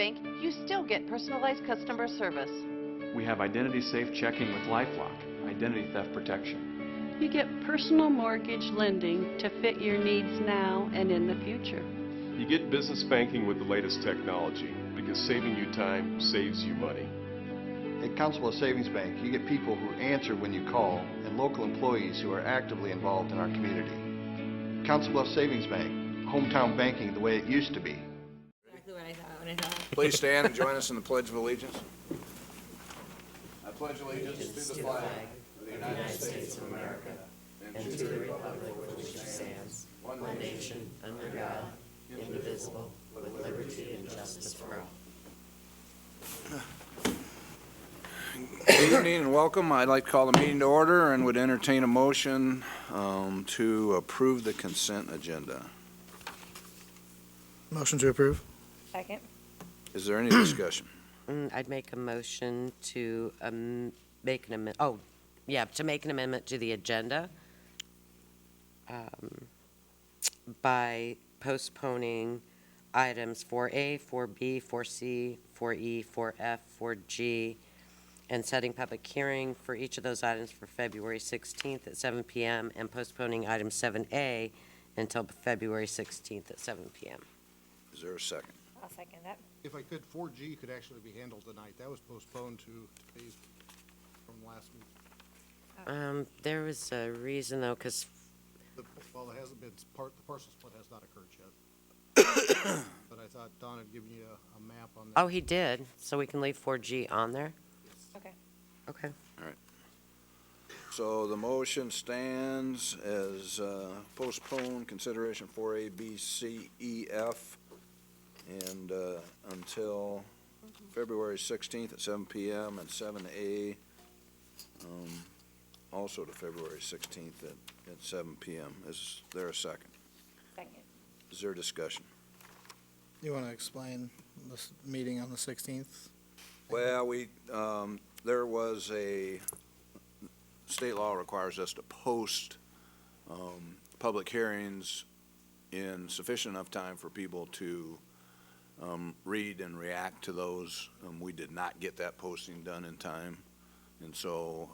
bank, you still get personalized customer service. We have identity-safe checking with LifeLock, identity theft protection. You get personal mortgage lending to fit your needs now and in the future. You get business banking with the latest technology because saving you time saves you money. At Council Bluffs Savings Bank, you get people who answer when you call and local employees who are actively involved in our community. Council Bluffs Savings Bank, hometown banking the way it used to be. Exactly what I thought. Please stand and join us in the Pledge of Allegiance. I pledge allegiance to the flag of the United States of America and to the republic for which it stands, one nation, under God, indivisible, with liberty and justice for all. Good evening and welcome. I'd like to call the meeting to order and would entertain a motion to approve the consent agenda. Motion to approve. Second. Is there any discussion? I'd make a motion to make an amendment. To make an amendment to the agenda by postponing items 4A, 4B, 4C, 4E, 4F, 4G, and setting public hearing for each of those items for February 16th at 7 p.m. and postponing item 7A until February 16th at 7 p.m. Is there a second? I'll second that. If I could, 4G could actually be handled tonight. That was postponed to today's from last week. There was a reason, though, because Well, it hasn't been, the parcel split has not occurred yet. But I thought Don had given you a map on that. oh, he did, so we can leave 4G on there? Okay. Okay. So the motion stands as postpone consideration 4A, B, C, E, F, and until February 16th at 7 p.m. and 7A also to February 16th at 7 p.m. Is there a second? Second. Is there discussion? You want to explain this meeting on the 16th? Well, there was state law requires us to post public hearings in sufficient enough time for people to read and react to those. We did not get that posting done in time. And so,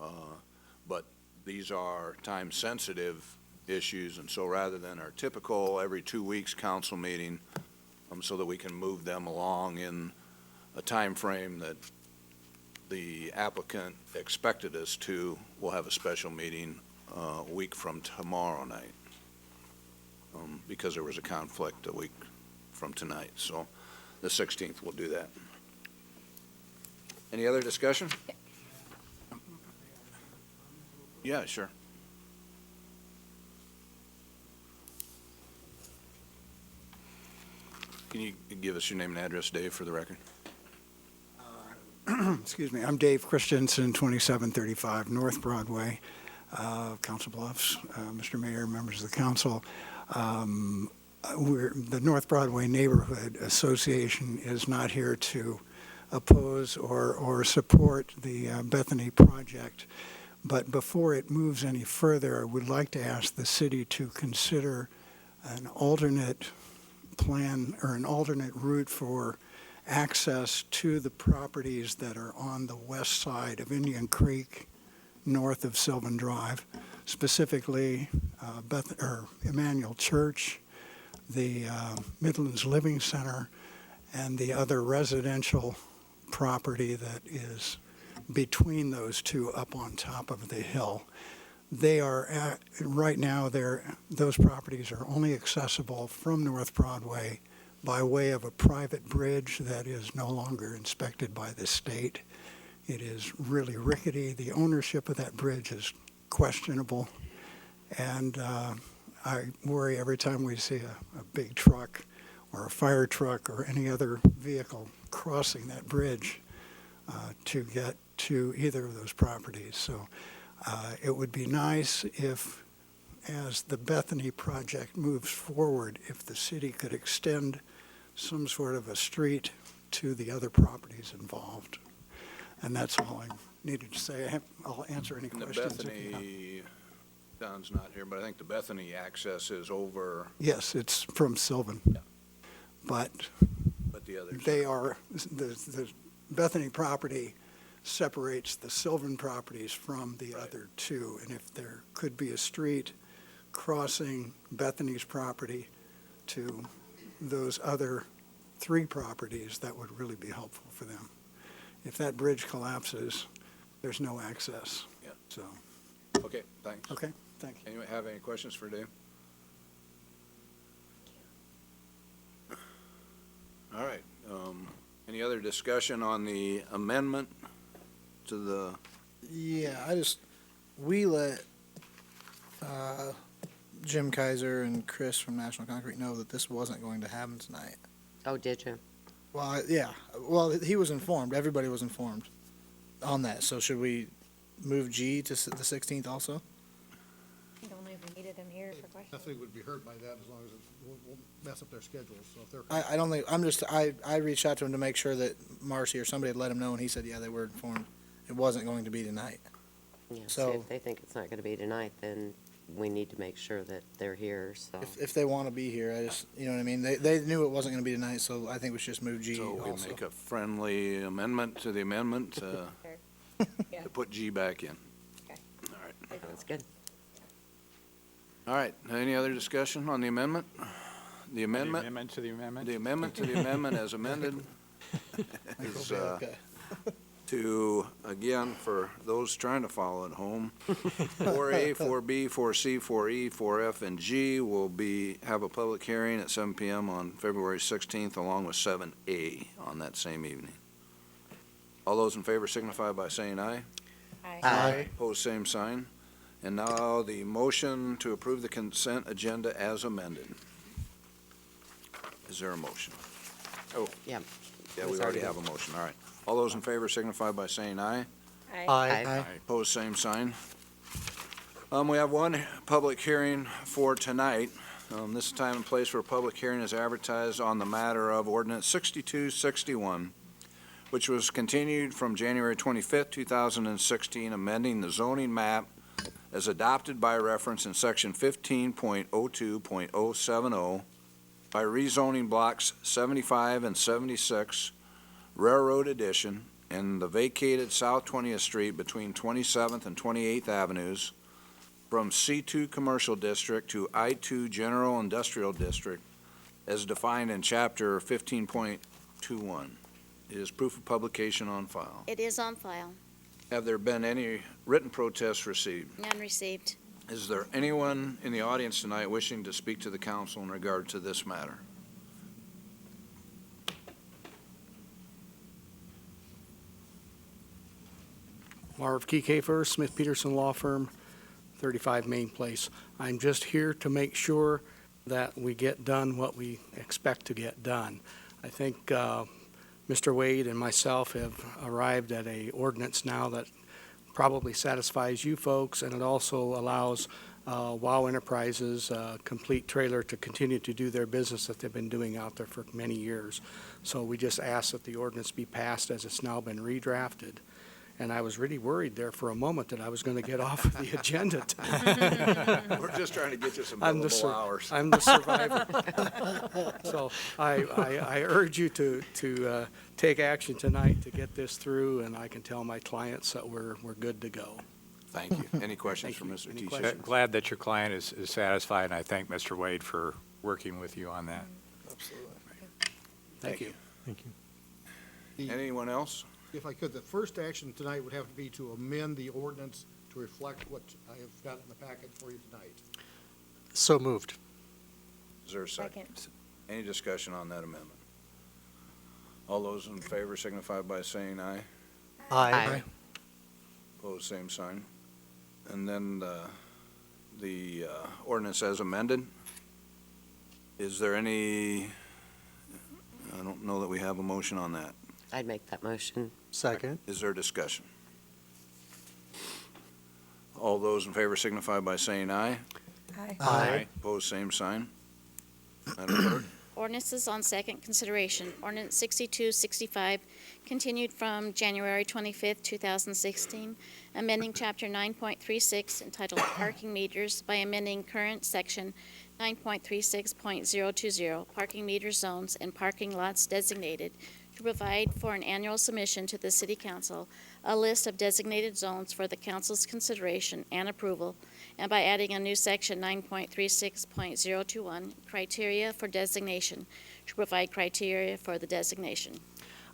but these are time-sensitive issues, and so rather than our typical every 2 weeks council meeting, so that we can move them along in a time frame that the applicant expected us to, we'll have a special meeting a week from tomorrow night because there was a conflict a week from tonight. So the 16th we'll do that. Any other discussion? Yeah, sure. Can you give us your name and address, Dave, for the record? Excuse me, I'm Dave Christensen, 2735 North Broadway, Council Bluffs, Mr. Mayor, members of the council. The North Broadway Neighborhood Association is not here to oppose or support the Bethany project, but before it moves any further, I would like to ask the city to consider an alternate plan or an alternate route for access to the properties that are on the west side of Indian Creek, north of Sylvan Drive, specifically Emmanuel Church, the Midlands Living Center, and the other residential property that is between those two up on top of the hill. They are right now. Those properties are only accessible from North Broadway by way of a private bridge that is no longer inspected by the state. It is really rickety. The ownership of that bridge is questionable, and I worry every time we see a big truck or a fire truck or any other vehicle crossing that bridge to get to either of those properties. So it would be nice if, as the Bethany project moves forward, if the city could extend some sort of a street to the other properties involved. And that's all I needed to say. I'll answer any questions. The Bethany, Don's not here, but I think the Bethany access is over. Yes, it's from Sylvan. Yeah. But the others? They are, the Bethany property separates the Sylvan properties from the other two. And if there could be a street crossing Bethany's property to those other three properties, that would really be helpful for them. If that bridge collapses, there's no access. Yeah. So, Okay, thanks. okay, thank you. Anyone have any questions for Dave? All right, any other discussion on the amendment to the, Yeah, we let Jim Kaiser and Chris from National Concrete know that this wasn't going to happen tonight. Oh, did you? Well, yeah, well, he was informed, everybody was informed on that, so should we move G to the 16th also? I don't know if we needed him here for questions. Nothing would be hurt by that as long as it won't mess up their schedules, so if they're. I don't think, I reached out to him to make sure that Marcy or somebody had let him know, and he said, yeah, they were informed. It wasn't going to be tonight. Yeah, So- so if they think it's not gonna be tonight, then we need to make sure that they're here, so. If they want to be here, I just, you know what I mean? They knew it wasn't going to be tonight, so I think we should just move G so we also. make a friendly amendment to the amendment Yeah. to put G back in? Okay. All right. That's good. All right, any other discussion on the amendment? The amendment? Amendment to the amendment? The amendment to the amendment as amended is Okay. to, again, for those trying to follow at home, 4A, 4B, 4C, 4E, 4F, and G will have a public hearing at 7 PM on February 16th, along with 7A on that same evening. All those in favor signify by saying aye. Aye. Opposed, same sign. And now the motion to approve the consent agenda as amended. Is there a motion? Oh. Yeah. Yeah, we already have a motion, all right. All those in favor signify by saying aye. Aye. Aye. Opposed, same sign. We have one public hearing for tonight. This time and place for a public hearing is advertised on the matter of ordinance 6261, which was continued from January 25th, 2016, amending the zoning map as adopted by reference in section 15.02.070 by rezoning blocks 75 and 76, Railroad Edition, and the vacated South 20th Street between 27th and 28th Avenues from C2 Commercial District to I2 General Industrial District as defined in Chapter 15.21. Is proof of publication on file. It is on file. Have there been any written protests received? None received. Is there anyone in the audience tonight wishing to speak to the council in regard to this matter? Marv Kiefer, Smith Peterson Law Firm, 35 Main Place. I'm just here to make sure that we get done what we expect to get done. I think Mr. Wade and myself have arrived at a ordinance now that probably satisfies you folks, and it also allows WOW Enterprises, Complete Trailer, to continue to do their business that they've been doing out there for many years. So we just ask that the ordinance be passed as it's now been redrafted. And I was really worried there for a moment that I was going to get off of the agenda tonight. We're just trying to get you some I'm the billable hours. I'm the survivor. So I urge you to take action tonight to get this through, and I can tell my clients that we're good to go. Thank you. Any questions for Mr. Any Tisha? questions? Glad that your client is satisfied, and I thank Mr. Wade for working with you on that. Absolutely. Thank you. Thank you. Anyone else? If I could, the first action tonight would have to be to amend the ordinance to reflect what I have got in the packet for you tonight. So moved. Is there a second? Second. Any discussion on that amendment? All those in favor signify by saying aye. Aye. Opposed, same sign. And then the ordinance as amended. Is there any, I don't know that we have a motion on that. I'd make that motion. Second. Is there discussion? All those in favor signify by saying aye. Aye. Opposed, same sign. Madam Clerk? Ordinances on second consideration. Ordinance 6265, continued from January 25th, 2016, amending Chapter 9.36 entitled Parking Meters by amending current Section 9.36.020, parking meter zones and parking lots designated, to provide for an annual submission to the City Council a list of designated zones for the Council's consideration and approval, and by adding a new section 9.36.021, criteria for designation, to provide criteria for the designation.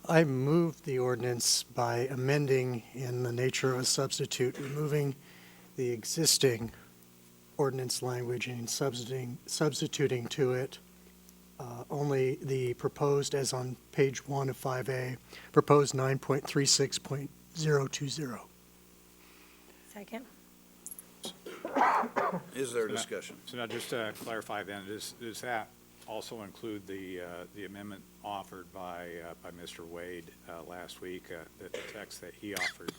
I moved the ordinance by amending in the nature of a substitute, removing the existing ordinance language and substituting to it only the proposed, as on page 1 of 5A, proposed 9.36.020. Second. Is there discussion? So now, just to clarify then, does that also include the amendment offered by Mr. Wade last week, the text that he offered?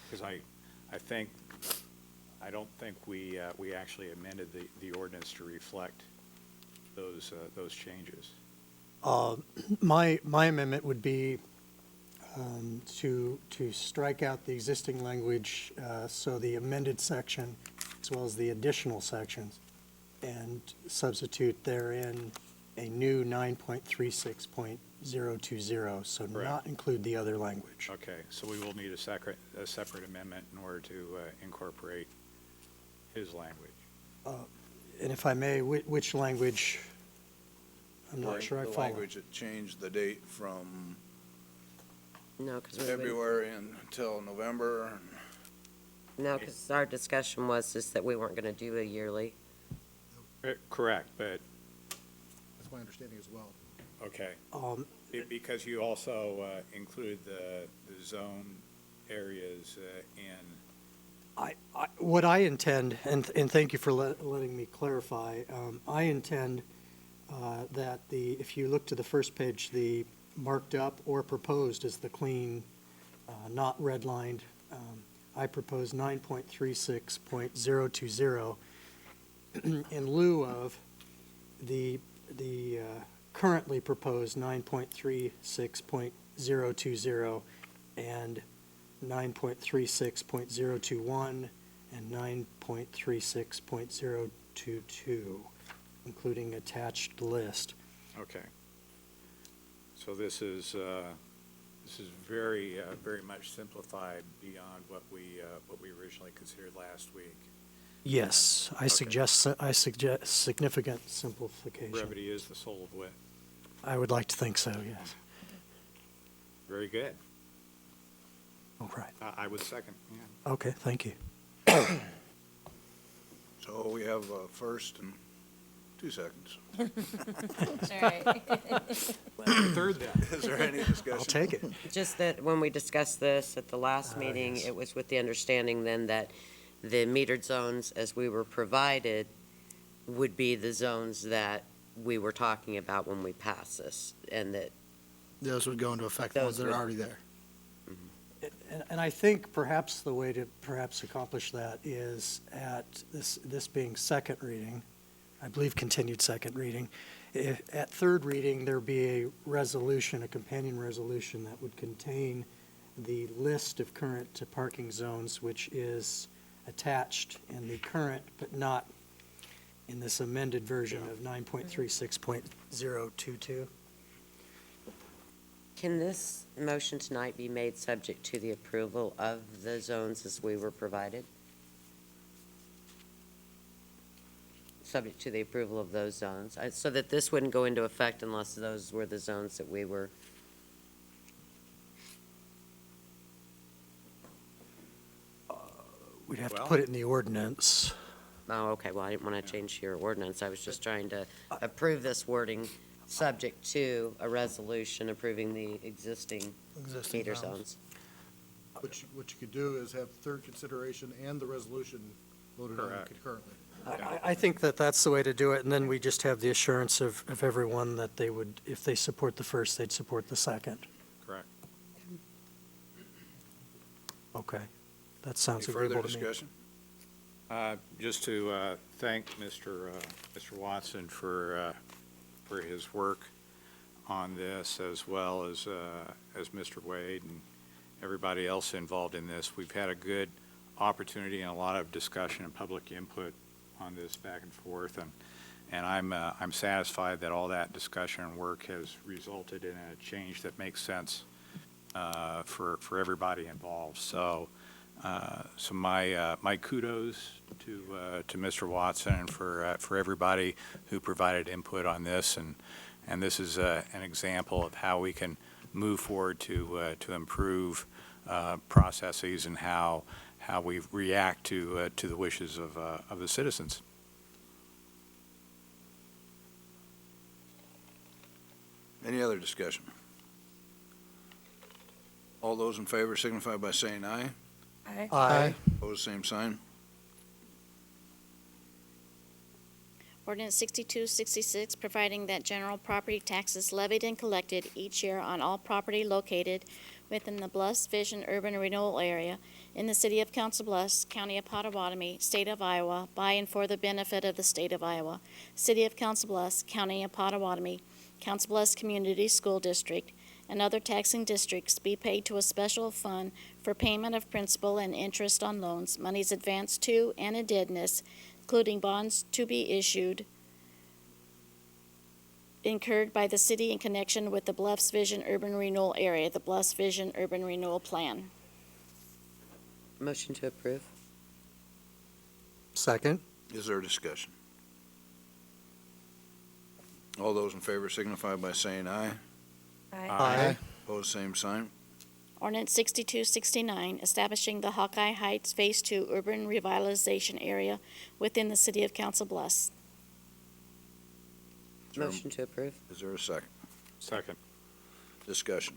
Because I don't think we actually amended the ordinance to reflect those changes. My amendment would be to strike out the existing language, so the amended section as well as the additional sections, and substitute therein a new 9.36.020, so not include the other language. Okay, so we will need a separate amendment in order to incorporate his language. And if I may, which language? I'm not sure I The follow. language that changed the date from No, because February until November. No, because our discussion was just that we weren't going to do a yearly. Correct, but, That's my understanding as well. okay. Because you also included the zone areas in. What I intend, and thank you for letting me clarify, I intend that if you look to the first page, the marked up or proposed is the clean, not redlined. I propose 9.36.020 in lieu of the currently proposed 9.36.020 and 9.36.021 and 9.36.022, including attached list. Okay. So this is very much simplified beyond what we originally considered last week. Yes, I suggest significant simplification. Brevity is the soul of wit. I would like to think so, yes. Very good. All right. I would second, yeah. Okay, thank you. So we have a first and 2 seconds. All right. Third then. Is there any discussion? I'll take it. Just that when we discussed this at the last meeting, yes. it was with the understanding then that the metered zones, as we were provided, would be the zones that we were talking about when we passed this, and that Those would go into effect, the ones that are already there. And I think perhaps the way to accomplish that is at this being second reading, I believe continued second reading, at third reading, there be a resolution, a companion resolution that would contain the list of current parking zones, which is attached in the current, but not in this amended version of 9.36.022. Can this motion tonight be made subject to the approval of the zones as we were provided? Subject to the approval of those zones, so that this wouldn't go into effect unless those were the zones that we were. We'd have to put it in the ordinance. Oh, okay, well, I didn't want to change your ordinance. I was just trying to approve this wording subject to a resolution approving the existing meter zones. What you could do is have third consideration and the resolution voted on concurrently. I think that's the way to do it, and then we just have the assurance of everyone that they would, if they support the first, they'd support the second. Correct. Okay, that sounds Any further agreeable to me. discussion? Just to thank Mr. Watson for his work on this, as well as Mr. Wade and everybody else involved in this. We've had a good opportunity and a lot of discussion and public input on this back and forth, and And I'm satisfied that all that discussion and work has resulted in a change that makes sense for everybody involved. So my kudos to Mr. Watson and for everybody who provided input on this, and this is an example of how we can move forward to improve processes and how we react to the wishes of the citizens. Any other discussion? All those in favor signify by saying aye. Aye. Aye. Opposed, same sign. Ordinance 6266, providing that general property taxes levied and collected each year on all property located within the Bluffs Vision Urban Renewal Area in the City of Council Bluffs, County of Potawatomi, State of Iowa, by and for the benefit of the State of Iowa, City of Council Bluffs, County of Potawatomi, Council Bluffs Community School District, and other taxing districts be paid to a special fund for payment of principal and interest on loans, monies advanced to and indebtedness, including bonds to be issued, incurred by the city in connection with the Bluffs Vision Urban Renewal Area, the Bluffs Vision Urban Renewal Plan. Motion to approve. Second. Is there a discussion? All those in favor signify by saying aye. Aye. Opposed, same sign. Ordinance 6269, establishing the Hawkeye Heights Phase 2 Urban Revitalization Area within the City of Council Bluffs. Motion to approve. Is there a second? Second. Discussion.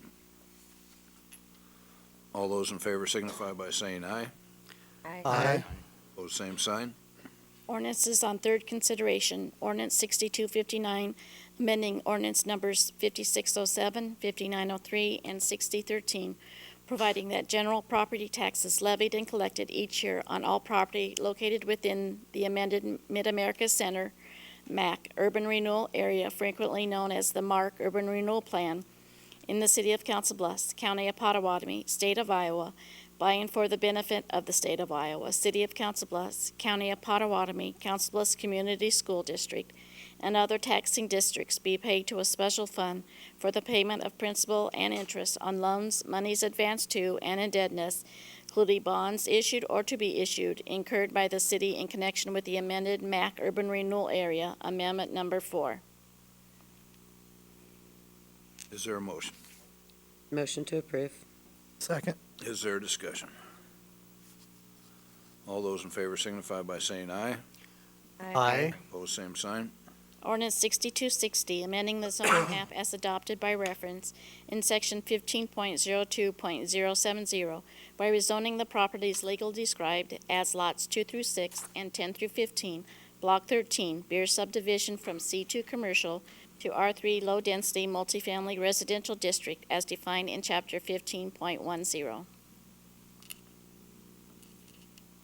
All those in favor signify by saying aye. Aye. Opposed, same sign. Ordinances on third consideration. Ordinance 6259, amending ordinance numbers 5607, 5903, and 6013, providing that general property taxes levied and collected each year on all property located within the amended Mid-America Center, MAC, Urban Renewal Area, frequently known as the MARC Urban Renewal Plan, in the City of Council Bluffs, County of Potawatomi, State of Iowa, by and for the benefit of the State of Iowa, City of Council Bluffs, County of Potawatomi, Council Bluffs Community School District, and other taxing districts be paid to a special fund for the payment of principal and interest on loans, monies advanced to, and indebtedness, including bonds issued or to be issued, incurred by the city in connection with the amended MAC Urban Renewal Area, Amendment Number 4. Is there a motion? Motion to approve. Second. Is there a discussion? All those in favor signify by saying aye. Aye. Opposed, same sign. Ordinance 6260, amending the zoning map as adopted by reference in section 15.02.070 by rezoning the properties legally described as lots 2 through 6 and 10 through 15, block 13, beer subdivision from C2 commercial to R3 low-density multifamily residential district as defined in chapter 15.10.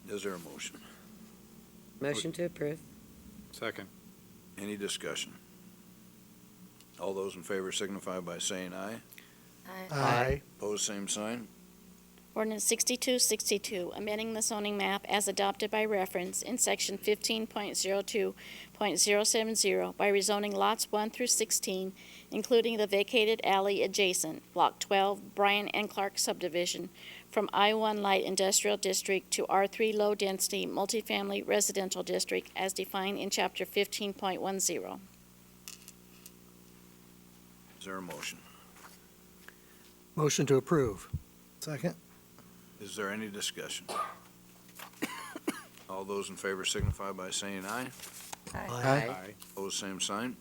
Is there a motion? Motion to approve. Second. Any discussion? All those in favor signify by saying aye. Aye. Opposed, same sign. Ordinance 6262, amending the zoning map as adopted by reference in section 15.02.070 by rezoning lots 1 through 16, including the vacated alley adjacent, block 12, Bryan and Clark subdivision, from I-1 light industrial district to R3 low density multifamily residential district as defined in chapter 15.10. Is there a motion? Motion to approve. Second. Is there any discussion? All those in favor signify by saying aye. Aye. Opposed, same sign.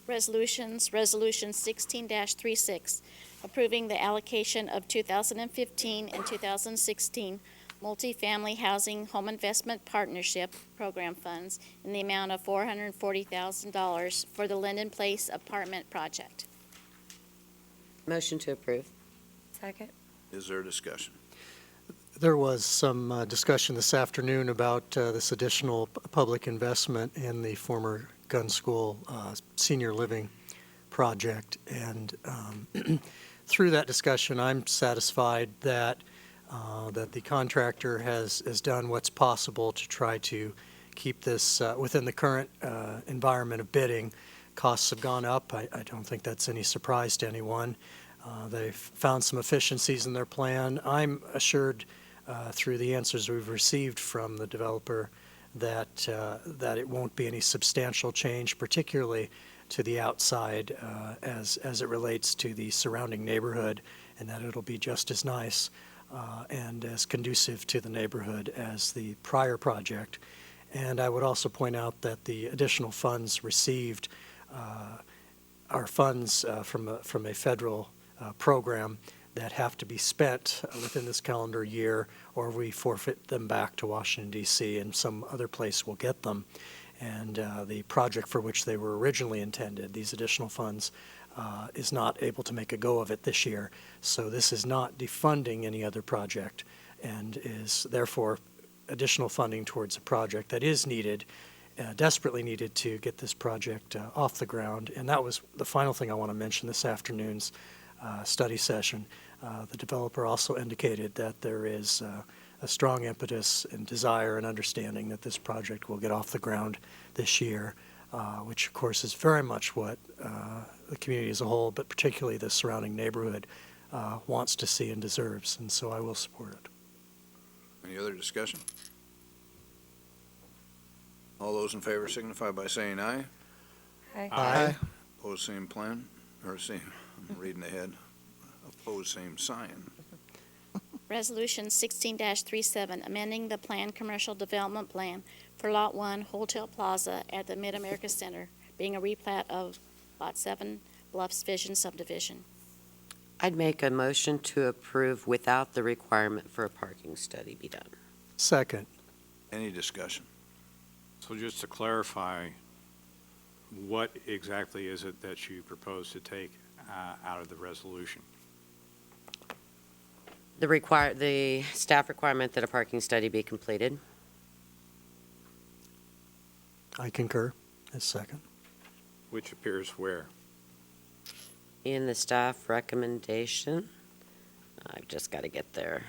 Resolutions, Resolution 16-36, approving the allocation of 2015 and 2016 multifamily housing home investment partnership program funds in the amount of $440,000 for the Linden Place apartment project. Motion to approve. Second. Is there a discussion? There was some discussion this afternoon about this additional public investment in the former gun school senior living project. And through that discussion, I'm satisfied that that the contractor has done what's possible to try to keep this within the current environment of bidding. Costs have gone up. I don't think that's any surprise to anyone. They've found some efficiencies in their plan. I'm assured through the answers we've received from the developer that it won't be any substantial change, particularly to the outside as it relates to the surrounding neighborhood, and that it'll be just as nice and as conducive to the neighborhood as the prior project. And I would also point out that the additional funds received are funds from a federal program that have to be spent within this calendar year, or we forfeit them back to Washington, D.C., and some other place will get them. And the project for which they were originally intended, these additional funds, is not able to make a go of it this year. So this is not defunding any other project, and is therefore additional funding towards a project that is needed, desperately needed to get this project off the ground. And that was the final thing I want to mention this afternoon's study session. The developer also indicated that there is a strong impetus and desire and understanding that this project will get off the ground this year, which of course is very much what the community as a whole, but particularly the surrounding neighborhood, wants to see and deserves, and so I will support it. Any other discussion? All those in favor signify by saying aye. Aye. Aye. Opposed, same plan, or same, I'm reading ahead. Opposed, same sign. Resolution 16-37, amending the planned commercial development plan for Lot 1 Hotel Plaza at the Mid-America Center, being a replat of Lot 7 Bluffs Vision subdivision. I'd make a motion to approve without the requirement for a parking study be done. Second. Any discussion? So just to clarify, what exactly is it that you propose to take out of the resolution? The staff requirement that a parking study be completed. I concur. A second. Which appears where? In the staff recommendation. I've just got to get there.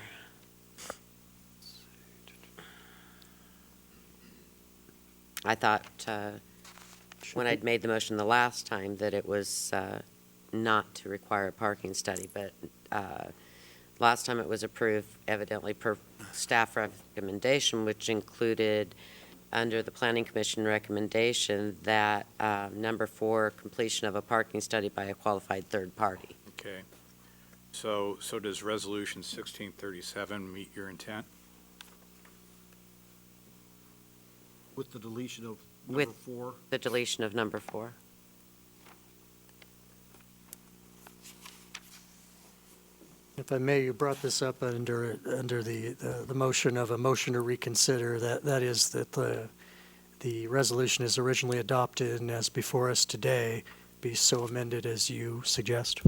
I thought when I'd made the motion the last time that it was not to require a parking study, but last time it was approved evidently per staff recommendation, which included under the Planning Commission recommendation that number 4, completion of a parking study by a qualified third party. Okay. So does Resolution 1637 meet your intent? With the deletion of With number 4. the deletion of number 4. If I may, you brought this up under the motion of a motion to reconsider. That is that the resolution is originally adopted and as before us today be so amended as you suggest.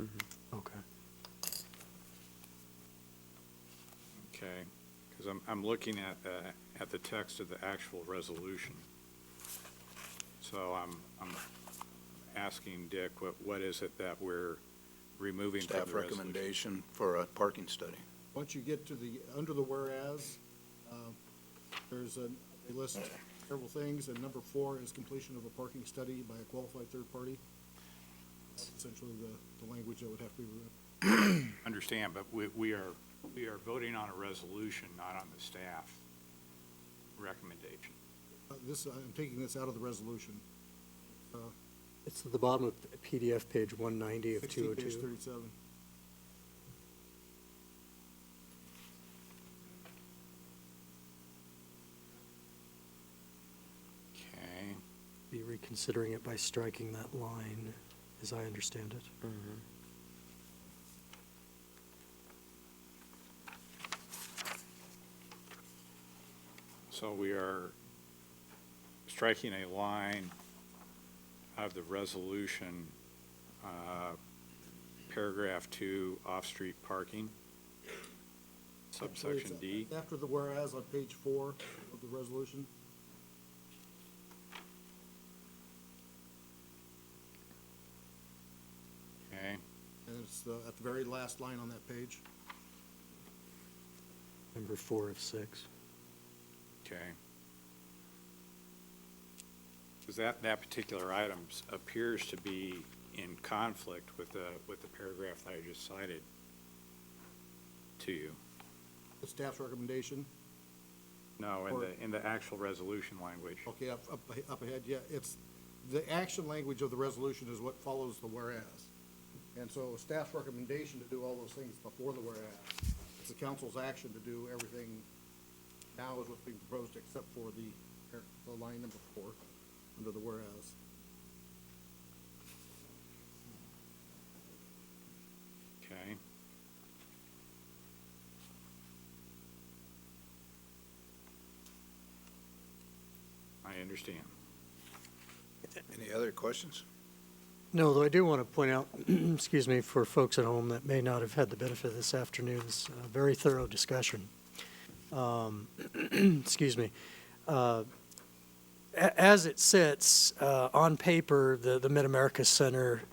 Mm-hmm. Okay. Okay, because I'm looking at the text of the actual resolution. So I'm asking Dick, what is it that we're removing from Staff the resolution? recommendation for a parking study. Once you get to the, under the whereas, there's a list of several things, and number 4 is completion of a parking study by a qualified third party. That's essentially the language that would have to be removed. Understand, but we are voting on a resolution, not on the staff recommendation. I'm taking this out of the resolution. It's at the bottom of PDF page 190 of 16 202. page 37. Okay. Be reconsidering it by striking that line, as I understand it. Mm-hmm. So we are striking a line of the resolution, paragraph 2, off-street parking, subsection Actually, D. it's after the whereas on page 4 of the resolution. Okay. And it's at the very last line on that page. Number 4 of 6. Okay. Because that particular item appears to be in conflict with the paragraph that I just cited to you. The staff's recommendation? No, in the actual resolution language. Okay, up ahead, yeah, it's, the action language of the resolution is what follows the whereas. And so staff's recommendation to do all those things before the whereas. It's the council's action to do everything now is what's being proposed except for the line number 4 under the whereas. Okay. I understand. Any other questions? No, though I do want to point out, excuse me, for folks at home that may not have had the benefit of this afternoon's very thorough discussion. Excuse me. As it sits, on paper, the Mid-America Center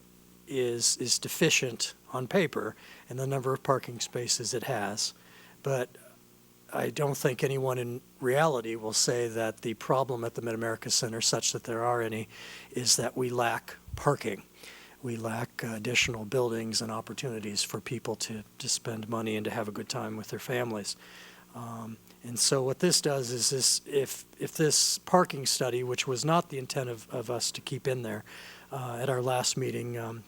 is deficient on paper in the number of parking spaces it has. But I don't think anyone in reality will say that the problem at the Mid-America Center, such that there are any, is that we lack parking. We lack additional buildings and opportunities for people to spend money and to have a good time with their families. And so what this does is this, if this parking study, which was not the intent of us to keep in there, at our last meeting,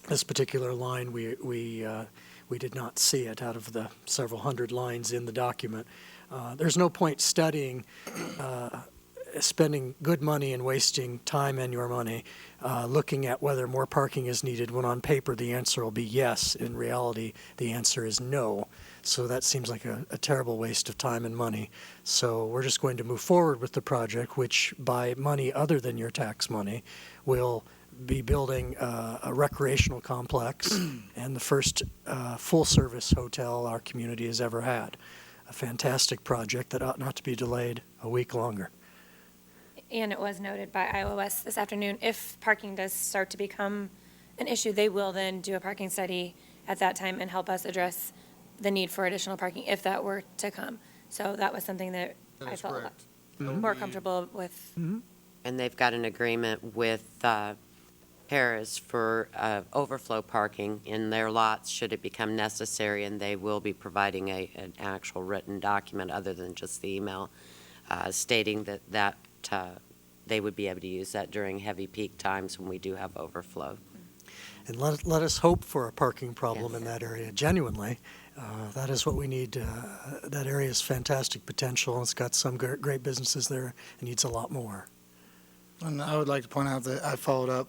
this particular line, we did not see it out of the several hundred lines in the document. There's no point studying, spending good money and wasting time and your money looking at whether more parking is needed when on paper the answer will be yes. In reality, the answer is no. So that seems like a terrible waste of time and money. So we're just going to move forward with the project, which by money other than your tax money will be building a recreational complex and the first full-service hotel our community has ever had. A fantastic project that ought not to be delayed a week longer. And it was noted by IOS this afternoon, if parking does start to become an issue, they will then do a parking study at that time and help us address the need for additional parking if that were to come. So that was something that I felt a lot more comfortable with. And they've got an agreement with Harris for overflow parking in their lots should it become necessary, and they will be providing an actual written document other than just the email stating that they would be able to use that during heavy peak times when we do have overflow. And let us hope for a parking problem in that area, genuinely. That is what we need. That area has fantastic potential. It's got some great businesses there. It needs a lot more. And I would like to point out that I followed up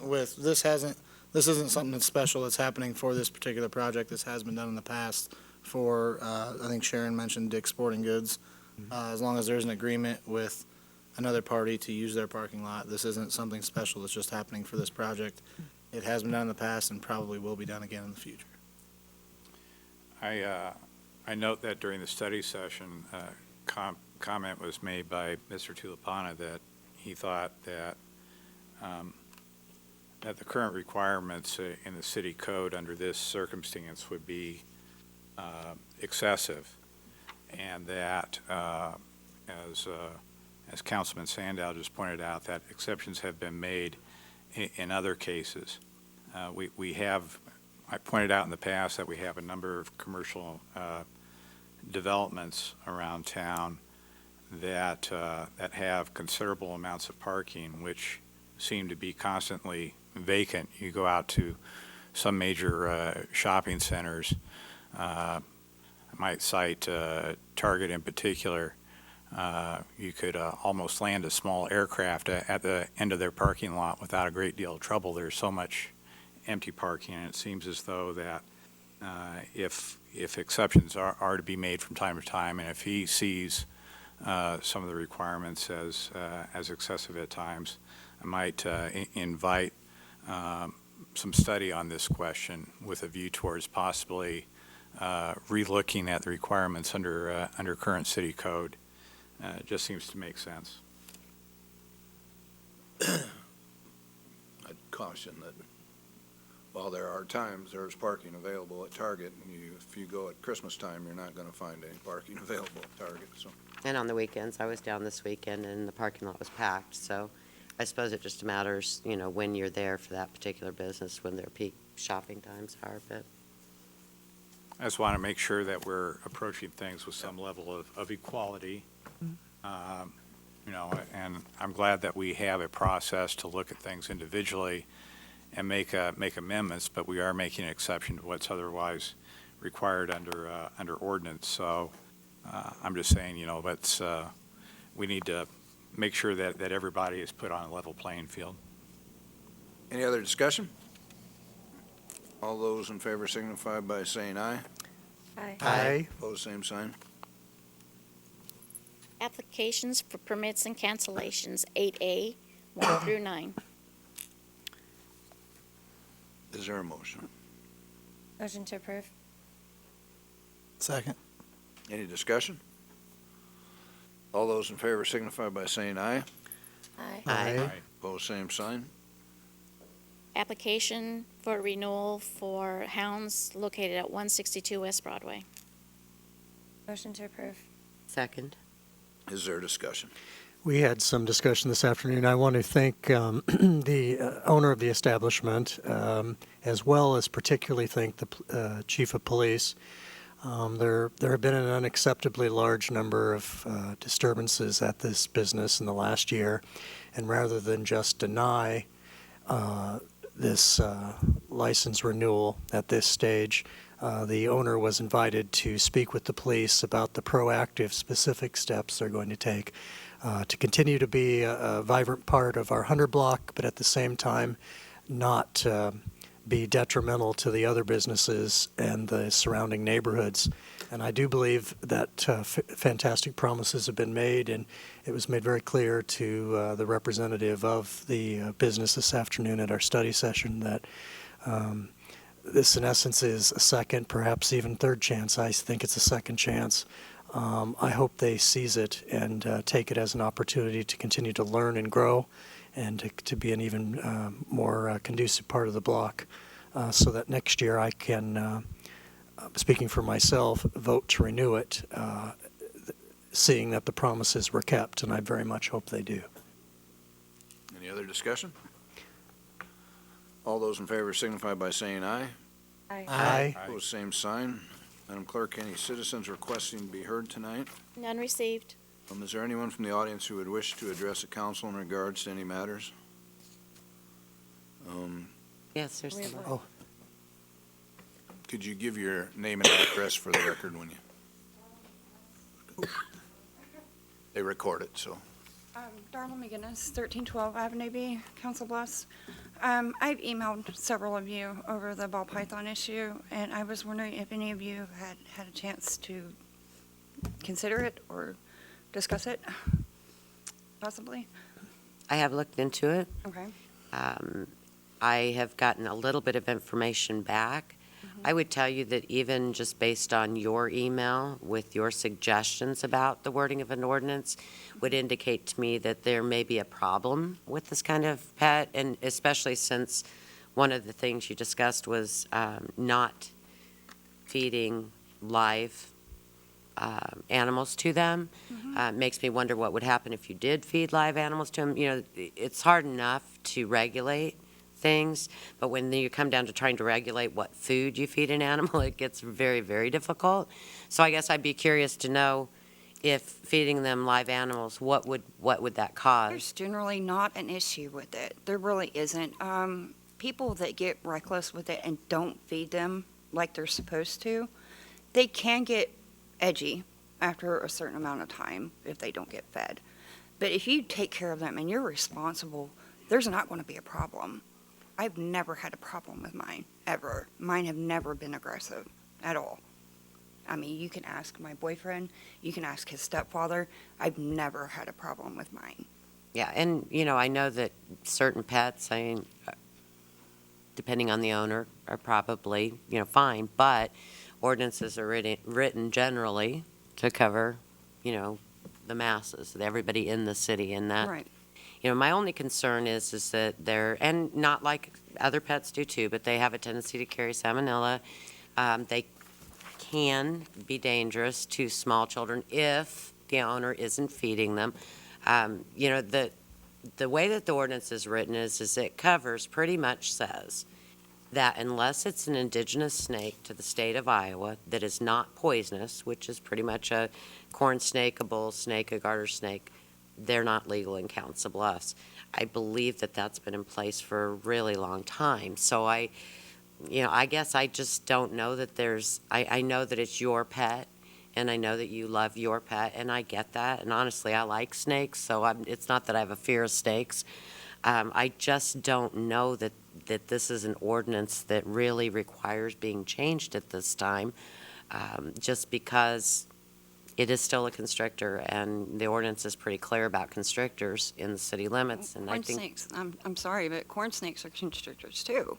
with this isn't something that's special that's happening for this particular project. This has been done in the past for, I think Sharon mentioned Dick's Sporting Goods. As long as there's an agreement with another party to use their parking lot, this isn't something special that's just happening for this project. It has been done in the past and probably will be done again in the future. I note that during the study session, comment was made by Mr. Tulipana that he thought that that the current requirements in the city code under this circumstance would be excessive, and that as Councilman Sandow just pointed out, that exceptions have been made in other cases. I pointed out in the past that we have a number of commercial developments around town that have considerable amounts of parking, which seem to be constantly vacant. You go out to some major shopping centers. I might cite Target in particular. You could almost land a small aircraft at the end of their parking lot without a great deal of trouble. There's so much empty parking, and it seems as though that if exceptions are to be made from time to time, and if he sees some of the requirements as excessive at times, I might invite some study on this question with a view towards possibly relooking at the requirements under current city code. It just seems to make sense. I'd caution that while there are times there's parking available at Target, and if you go at Christmas time, you're not going to find any parking available at Target. So. And on the weekends, I was down this weekend and the parking lot was packed. So I suppose it just matters, when you're there for that particular business, when their peak shopping times are, but. I just want to make sure that we're approaching things with some level of equality. And I'm glad that we have a process to look at things individually and make amendments, but we are making an exception to what's otherwise required under ordinance. So I'm just saying, we need to make sure that everybody is put on a level playing field. Any other discussion? All those in favor signify by saying aye. Aye. Aye. Opposed, same sign. Applications for permits and cancellations, 8A, 1 through 9. Is there a motion? Motion to approve. Second. Any discussion? All those in favor signify by saying aye. Aye. Aye. Opposed, same sign. Application for renewal for Hounds located at 162 West Broadway. Motion to approve. Second. Is there discussion? We had some discussion this afternoon. I want to thank the owner of the establishment, as well as particularly thank the chief of police. There have been an unacceptably large number of disturbances at this business in the last year, and rather than just deny this license renewal at this stage, the owner was invited to speak with the police about the proactive, specific steps they're going to take to continue to be a vibrant part of our 100 block, but at the same time not be detrimental to the other businesses and the surrounding neighborhoods. And I do believe that fantastic promises have been made, and it was made very clear to the representative of the business this afternoon at our study session that this, in essence, is a second, perhaps even third chance. I think it's a second chance. I hope they seize it and take it as an opportunity to continue to learn and grow and to be an even more conducive part of the block so that next year I can, speaking for myself, vote to renew it, seeing that the promises were kept, and I very much hope they do. Any other discussion? All those in favor signify by saying aye. Aye. Aye. Opposed, same sign. Madam Clerk, any citizens requesting to be heard tonight? None received. Is there anyone from the audience who would wish to address the council in regards to any matters? Yes, there's some. Oh. Could you give your name and address for the record when you? They record it, so. Darla McGinnis, 1312 Avenue B, Council Bluffs. I've emailed several of you over the ball python issue, and I was wondering if any of you had a chance to consider it or discuss it, possibly. I have looked into it. Okay. I have gotten a little bit of information back. I would tell you that even just based on your email with your suggestions about the wording of an ordinance would indicate to me that there may be a problem with this kind of pet, and especially since one of the things you discussed was not feeding live animals to them. Makes me wonder what would happen if you did feed live animals to them. It's hard enough to regulate things, but when you come down to trying to regulate what food you feed an animal, it gets very, very difficult. So I guess I'd be curious to know if feeding them live animals, what would that cause? There's generally not an issue with it. There really isn't. People that get reckless with it and don't feed them like they're supposed to, they can get edgy after a certain amount of time if they don't get fed. But if you take care of them and you're responsible, there's not going to be a problem. I've never had a problem with mine, ever. Mine have never been aggressive at all. I mean, you can ask my boyfriend, you can ask his stepfather. I've never had a problem with mine. Yeah, and, I know that certain pets, depending on the owner, are probably, fine, but ordinances are written generally to cover, the masses, everybody in the city, and that. Right. My only concern is that they're, and not like other pets do too, but they have a tendency to carry salmonella. They can be dangerous to small children if the owner isn't feeding them. the way that the ordinance is written is it covers, pretty much says, that unless it's an indigenous snake to the state of Iowa that is not poisonous, which is pretty much a corn snake, a bull snake, a garter snake, they're not legal in Council Bluffs. I believe that that's been in place for a really long time. So I guess I just don't know that I know that it's your pet, and I know that you love your pet, and I get that. And honestly, I like snakes, so it's not that I have a fear of snakes. I just don't know that this is an ordinance that really requires being changed at this time, just because it is still a constrictor, and the ordinance is pretty clear about constrictors in the city limits. And Corn snakes, I'm sorry, but corn snakes are constrictors too.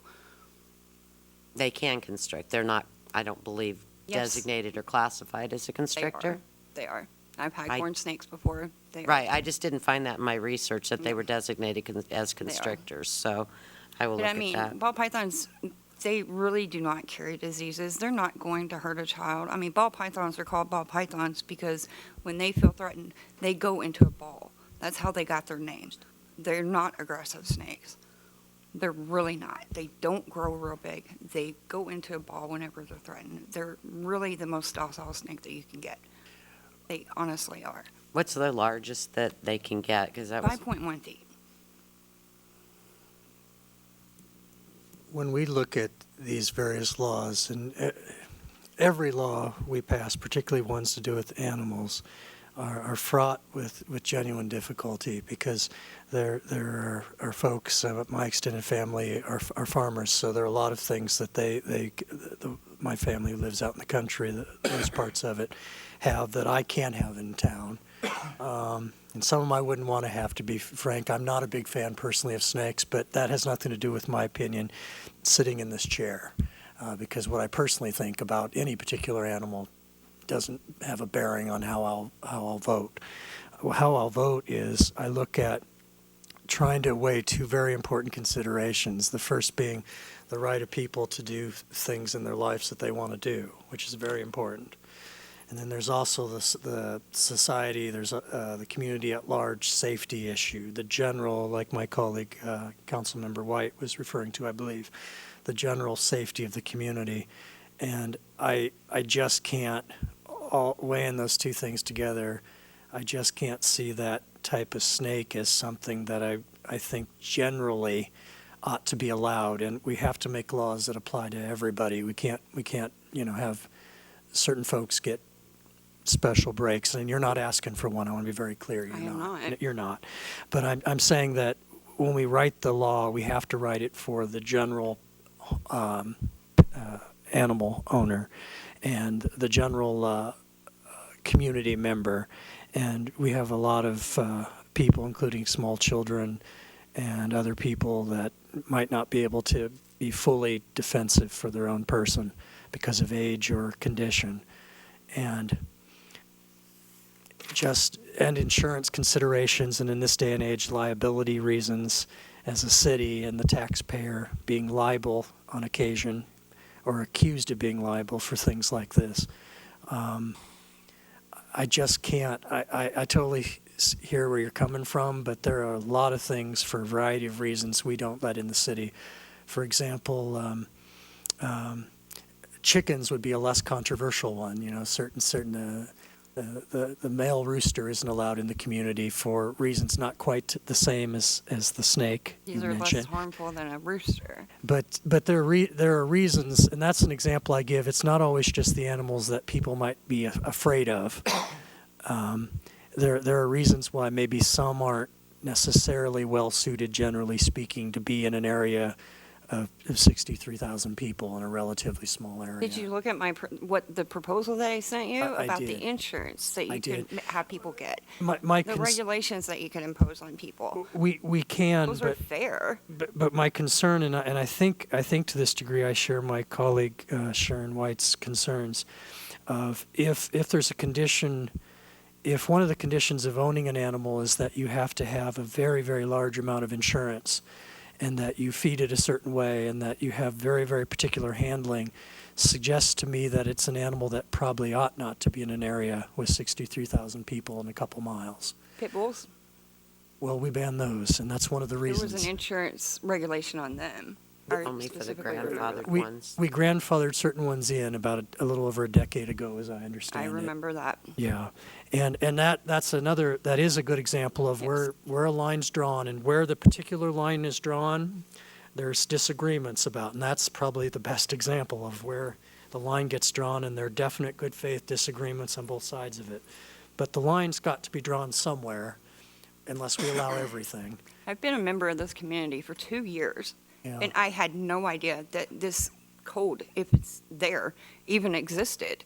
They can constrict. They're not, I don't believe, Yes. designated or classified as a constrictor. They are. I've had corn snakes before. They are. Right, I just didn't find that in my research, that they were designated as constrictors, so I will But look I mean, at that. ball pythons, they really do not carry diseases. They're not going to hurt a child. I mean, ball pythons are called ball pythons because when they feel threatened, they go into a ball. That's how they got their name. They're not aggressive snakes. They're really not. They don't grow real big. They go into a ball whenever they're threatened. They're really the most docile snake that you can get. They honestly are. What's the largest that they can get? Because that was 5.1 feet. When we look at these various laws, and every law we pass, particularly ones to do with animals, are fraught with genuine difficulty because there are folks, my extended family are farmers, so there are a lot of things that my family who lives out in the country, those parts of it, have that I can't have in town. And some of them I wouldn't want to have, to be frank. I'm not a big fan personally of snakes, but that has nothing to do with my opinion sitting in this chair. Because what I personally think about any particular animal doesn't have a bearing on how I'll vote. How I'll vote is I look at trying to weigh two very important considerations. The first being the right of people to do things in their lives that they want to do, which is very important. And then there's also the society, there's the community at large safety issue, the general, like my colleague, Councilmember White was referring to, I believe, the general safety of the community. And I just can't, weighing those two things together, I just can't see that type of snake as something that I think generally ought to be allowed. And we have to make laws that apply to everybody. We can't have certain folks get special breaks, and you're not asking for one. I want to be very clear. You're not. But I'm saying that when we write the law, we have to write it for the general animal owner and the general community member. And we have a lot of people, including small children and other people, that might not be able to be fully defensive for their own person because of age or condition. And insurance considerations, and in this day and age, liability reasons as a city and the taxpayer being liable on occasion or accused of being liable for things like this. I just can't. I totally hear where you're coming from, but there are a lot of things for a variety of reasons we don't let in the city. For example, chickens would be a less controversial one. The male rooster isn't allowed in the community for reasons not quite the same as the snake you These are mentioned. less harmful than a rooster. But there are reasons, and that's an example I give. It's not always just the animals that people might be afraid of. There are reasons why maybe some aren't necessarily well suited, generally speaking, to be in an area of 63,000 people in a relatively small area. Did you look at the proposal that I sent you I about did. the insurance that you can have people get? The regulations that you can impose on people. We can. Those are fair. But my concern, and I think to this degree I share my colleague Sharon White's concerns of if there's a condition. If one of the conditions of owning an animal is that you have to have a very, very large amount of insurance, and that you feed it a certain way, and that you have very, very particular handling, suggests to me that it's an animal that probably ought not to be in an area with 63,000 people in a couple miles. Pit bulls? Well, we ban those, and that's one of the There reasons. was an insurance regulation on them. Or Only for the specifically remember grandfathered that. ones. We grandfathered certain ones in about a little over a decade ago, as I understand I it. remember that. Yeah, and that is a good example of where a line's drawn, and where the particular line is drawn, there's disagreements about, and that's probably the best example of where the line gets drawn, and there are definite good faith disagreements on both sides of it. But the line's got to be drawn somewhere, unless we allow everything. I've been a member of this community for 2 years, Yeah. and I had no idea that this code, if it's there, even existed.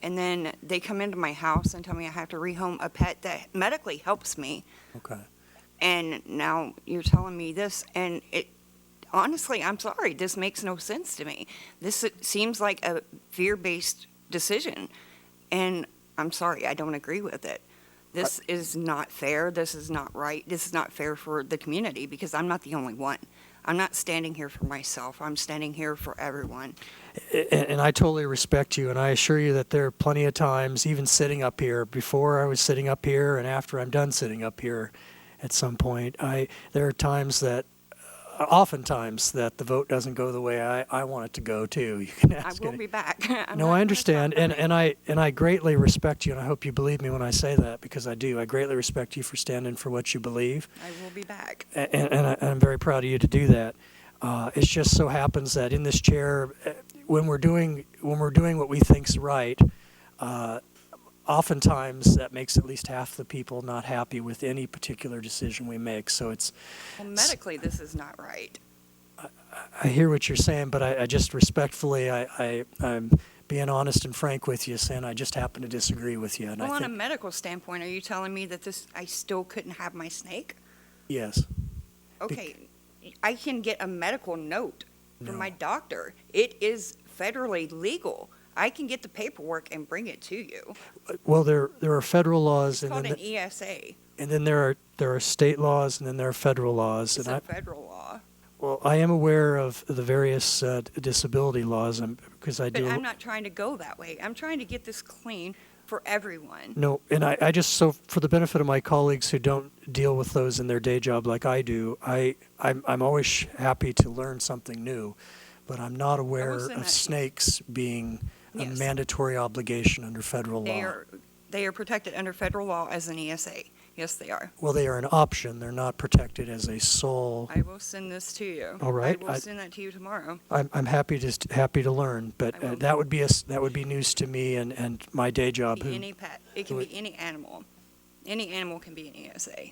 And then they come into my house and tell me I have to rehome a pet that medically helps me. Okay. And now you're telling me this, and it, honestly, I'm sorry, this makes no sense to me. This seems like a fear-based decision, and I'm sorry, I don't agree with it. This is not fair, this is not right, this is not fair for the community, because I'm not the only one. I'm not standing here for myself, I'm standing here for everyone. And I totally respect you, and I assure you that there are plenty of times, even sitting up here, before I was sitting up here and after I'm done sitting up here at some point, there are times that, oftentimes, that the vote doesn't go the way I want it to go, too. You can ask I will any- be back. No, I understand, and I greatly respect you, and I hope you believe me when I say that, because I do. I greatly respect you for standing for what you believe, I will be back. and I'm very proud of you to do that. It just so happens that in this chair, when we're doing what we think's right, oftentimes that makes at least half the people not happy with any particular decision we make. So Well, medically, this is not right. I hear what you're saying, but I just respectfully, I'm being honest and frank with you, saying I just happen to disagree with you. And Well, I on a think, medical standpoint, are you telling me that I still couldn't have my snake? yes. Okay, I can get a medical note from No. my doctor. It is federally legal. I can get the paperwork and bring it to you. Well, there are federal laws, It's and called then an ESA. and then there are state laws, and then there are federal laws. It's and a federal law. Well, I am aware of the various disability laws, because I But do. I'm not trying to go that way. I'm trying to get this clean for everyone. No, and I just, so for the benefit of my colleagues who don't deal with those in their day job like I do, I'm always happy to learn something new, but I'm not aware send of that to you. snakes being a Yes. mandatory obligation under federal They law. are protected under federal law as an ESA. Yes, they are. Well, they are an option. They're not protected as a sole. I will send this to you. All right. I will send that to you tomorrow. I'm happy to learn, but I will. that would be news to me and my day job. Be any pet. It can be any animal. Any animal can be an ESA.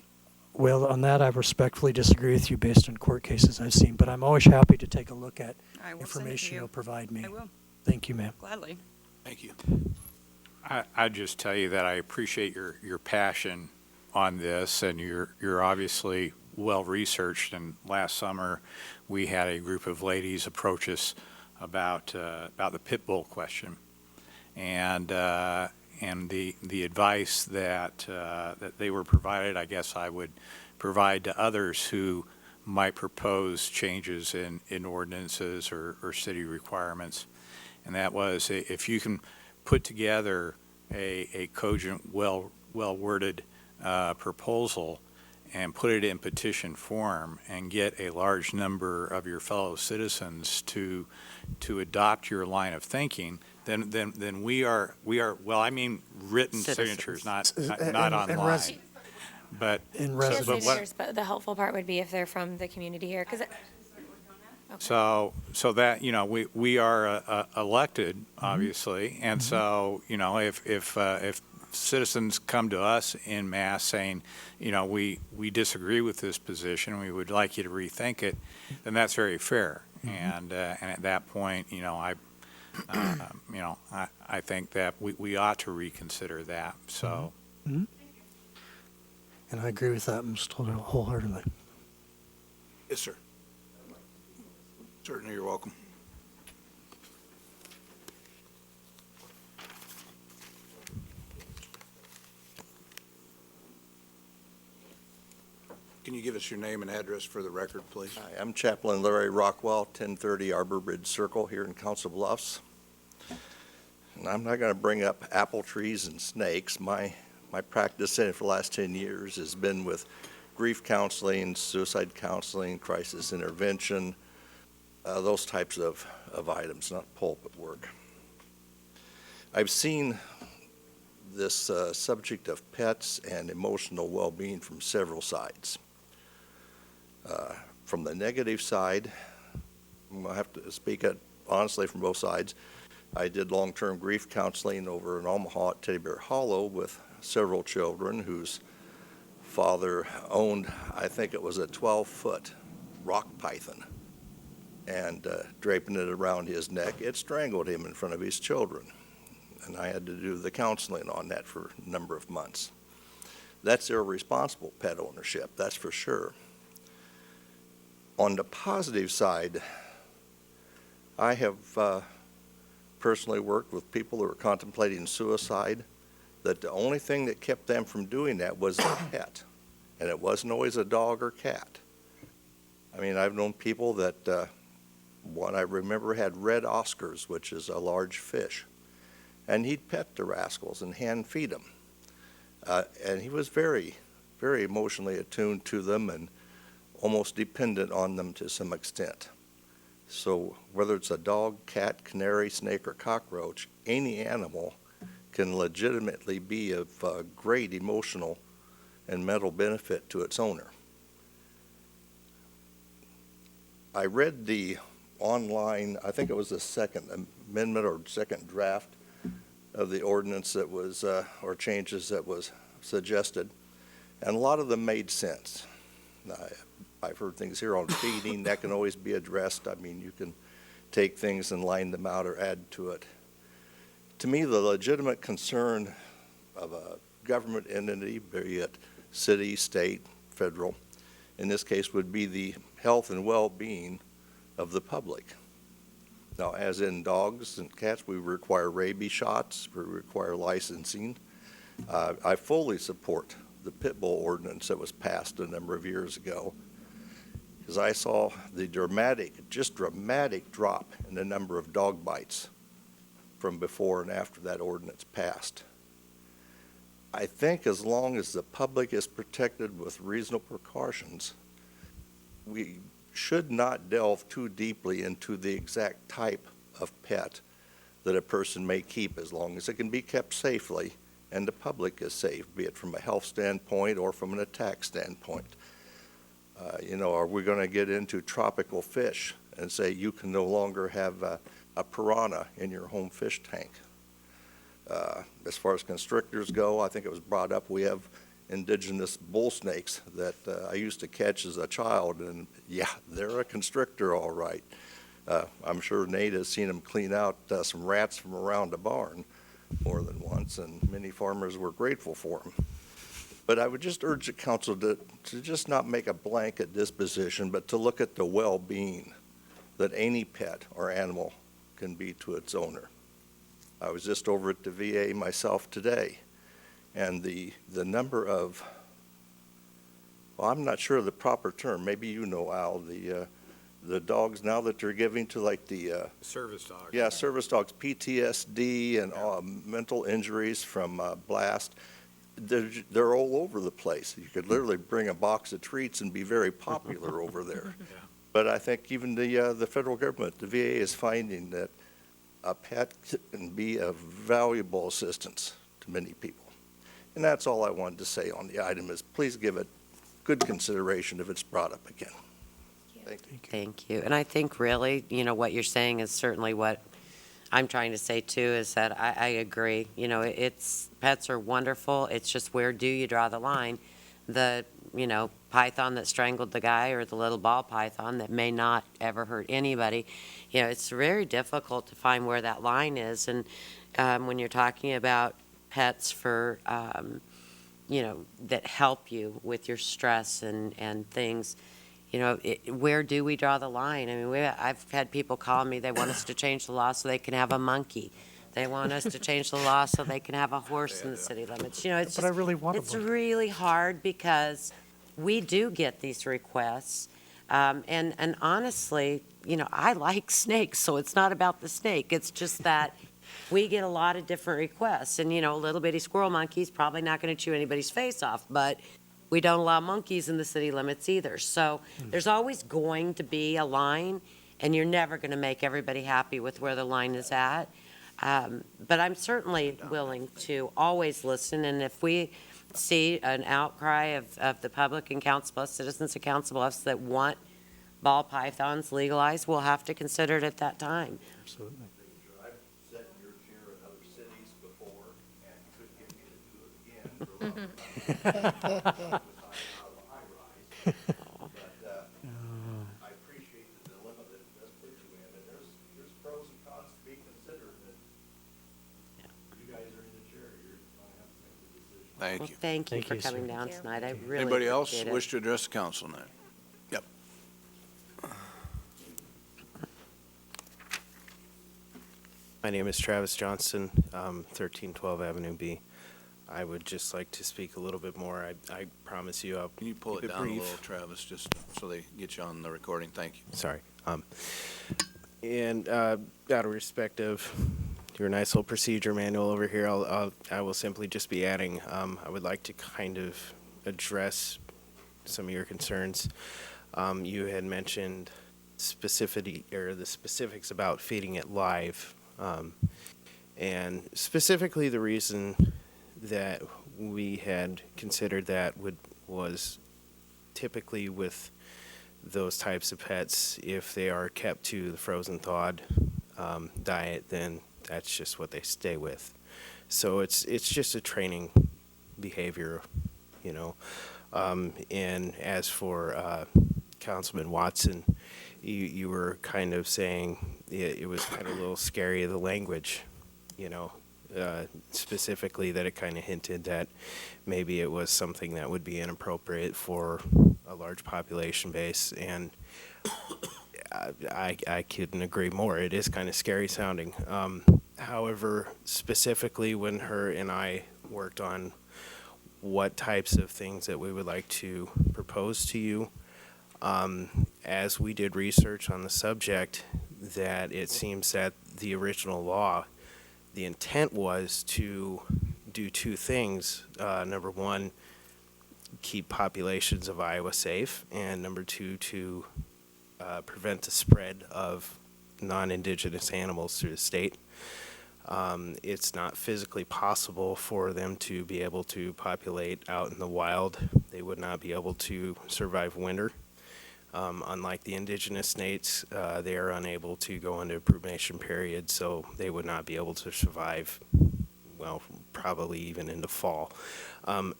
Well, on that, I respectfully disagree with you based on court cases I've seen, but I'm always happy to take a look at I will send it to information you. you'll provide me. I will, Thank you, ma'am. gladly. Thank you. I'd just tell you that I appreciate your passion on this, and you're obviously well-researched, and last summer, we had a group of ladies approach us about the pit bull question, and the advice that they were provided, I guess I would provide to others who might propose changes in ordinances or city requirements, and that was, if you can put together a cogent, well-worded proposal and put it in petition form and get a large number of your fellow citizens to adopt your line of thinking, then we are well, I mean written signatures, not online. But in Yes, but what, signatures, but the helpful part would be if they're from the community here, because so that, we are elected, obviously, and so, if citizens come to us in mass saying, we disagree with this position, we would like you to rethink it, then that's very fair. And at that point, I think that we ought to reconsider that, so. Mhm. And I agree with that most wholeheartedly. Yes, sir. Certainly, you're welcome. Can you give us your name and address for the record, please? Hi, I'm Chaplain Larry Rockwell, 1030 Arbor Bridge Circle here in Council Bluffs. And I'm not going to bring up apple trees and snakes. My practice in it for the last 10 years has been with grief counseling, suicide counseling, crisis intervention, those types of items, not pulpit work. I've seen this subject of pets and emotional well-being from several sides. From the negative side, I have to speak honestly from both sides. I did long-term grief counseling over in Omaha at Teddy Bear Hollow with several children whose father owned, I think it was a 12-foot rock python, and draping it around his neck, it strangled him in front of his children. And I had to do the counseling on that for a number of months. That's irresponsible pet ownership, that's for sure. On the positive side, I have personally worked with people who are contemplating suicide, that the only thing that kept them from doing that was their pet. And it wasn't always a dog or cat. I mean, I've known people that, one I remember had red Oscars, which is a large fish. And he'd pet the rascals and hand feed them. And he was very, very emotionally attuned to them and almost dependent on them to some extent. So whether it's a dog, cat, canary, snake, or cockroach, any animal can legitimately be of great emotional and mental benefit to its owner. I read the online, I think it was the second amendment or second draft of the ordinance that was, or changes that was suggested, and a lot of them made sense. I've heard things here on feeding that can always be addressed. I mean, you can take things and line them out or add to it. To me, the legitimate concern of a government entity, be it city, state, federal, in this case would be the health and well-being of the public. Now, as in dogs and cats, we require rabies shots, we require licensing. I fully support the pit bull ordinance that was passed a number of years ago, because I saw the dramatic drop in the number of dog bites from before and after that ordinance passed. I think as long as the public is protected with reasonable precautions, we should not delve too deeply into the exact type of pet that a person may keep, as long as it can be kept safely and the public is safe, be it from a health standpoint or from an attack standpoint. You know, are we going to get into tropical fish and say you can no longer have a piranha in your home fish tank? As far as constrictors go, I think it was brought up, we have indigenous bull snakes that I used to catch as a child, and yeah, they're a constrictor all right. I'm sure Nate has seen them clean out some rats from around the barn more than once, and many farmers were grateful for them. But I would just urge the council to just not make a blanket disposition, but to look at the well-being that any pet or animal can be to its owner. I was just over at the VA myself today, and the number of, well, I'm not sure of the proper term, maybe you know, Al, the dogs now that they're giving to like the service dogs. Yeah, service dogs, PTSD and mental injuries from blast. They're all over the place. You could literally bring a box of treats and be very popular over there. Yeah. But I think even the federal government, the VA, is finding that a pet can be a valuable assistance to many people. And that's all I wanted to say on the item, is please give it good consideration if it's brought up again. Thank you. Thank you. And I think really, you know, what you're saying is certainly what I'm trying to say too, is that I agree. You know, pets are wonderful. It's just, where do you draw the line? The, you know, python that strangled the guy, or the little ball python that may not ever hurt anybody. You know, it's very difficult to find where that line is. And when you're talking about pets for, you know, that help you with your stress and things, you know, where do we draw the line? I mean, I've had people call me, they want us to change the law so they can have a monkey. They want us to change the law so they can have a horse in the city limits. You know, it's But I really want it's a monkey. really hard, because we do get these requests. And honestly, you know, I like snakes, so it's not about the snake. It's just that we get a lot of different requests. And, you know, little bitty squirrel monkey's probably not going to chew anybody's face off, but we don't allow monkeys in the city limits either. So there's always going to be a line, and you're never going to make everybody happy with where the line is at. But I'm certainly willing to always listen, and if we see an outcry of the public in Council Bluffs, citizens of Council Bluffs that want ball pythons legalized, we'll have to consider it at that time. Absolutely. I've sat in your chair in other cities before and couldn't get me to do it again for love. But I appreciate the dilemma that it does put you in, and there's pros and cons to be considered, and you guys are in the chair, you're going to have to make the decision. Thank Well, you. thank you Thank for you, coming sir. down tonight. I really Anybody else appreciate it. wish to address the council tonight? Yep. My name is Travis Johnson, 1312 Avenue B. I would just like to speak a little bit more. I promise you I'll Can you pull keep it down a brief. little, Travis, just so they get you on the recording? Thank you. Sorry. And out of respect of your nice little procedure manual over here, I will simply just be adding, I would like to kind of address some of your concerns. You had mentioned the specifics about feeding it live. And specifically the reason that we had considered that was typically with those types of pets, if they are kept to the frozen thawed diet, then that's just what they stay with. So it's just a training behavior, you know. And as for Councilman Watson, you were kind of saying it was kind of a little scary, the language, you know, specifically that it kind of hinted that maybe it was something that would be inappropriate for a large population base. And I couldn't agree more. It is kind of scary sounding. However, specifically when her and I worked on what types of things that we would like to propose to you, as we did research on the subject, that it seems that the original law, the intent was to do two things. Number one, keep populations of Iowa safe, and number two, to prevent the spread of non-indigenous animals through the state. It's not physically possible for them to be able to populate out in the wild. They would not be able to survive winter. Unlike the indigenous states, they are unable to go into a brumation period, so they would not be able to survive, well, probably even into fall.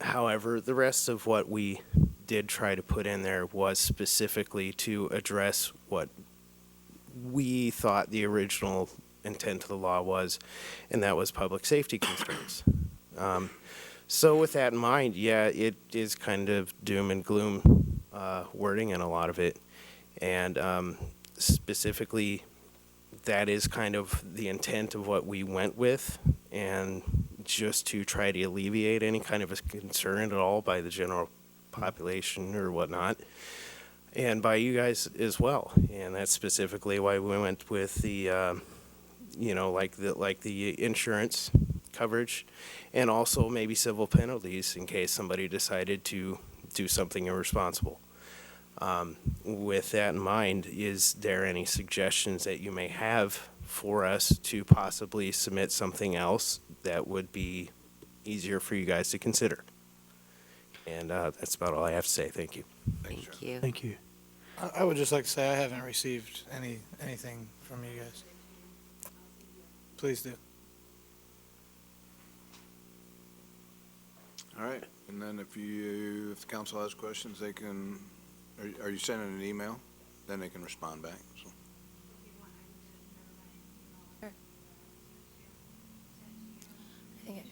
However, the rest of what we did try to put in there was specifically to address what we thought the original intent of the law was, and that was public safety concerns. So with that in mind, yeah, it is kind of doom and gloom wording in a lot of it. And specifically, that is kind of the intent of what we went with, and just to try to alleviate any kind of a concern at all by the general population or whatnot, and by you guys as well. And that's specifically why we went with the, you know, like the insurance coverage, and also maybe civil penalties in case somebody decided to do something irresponsible. With that in mind, is there any suggestions that you may have for us to possibly submit something else that would be easier for you guys to consider? And that's about all I have to say. Thank you. Thank you. Thank you. I would just like to say I haven't received anything from you guys. Please do. All right, and then if the council has questions, they can, are you sending an email? Then they can respond back, so. Sure. I think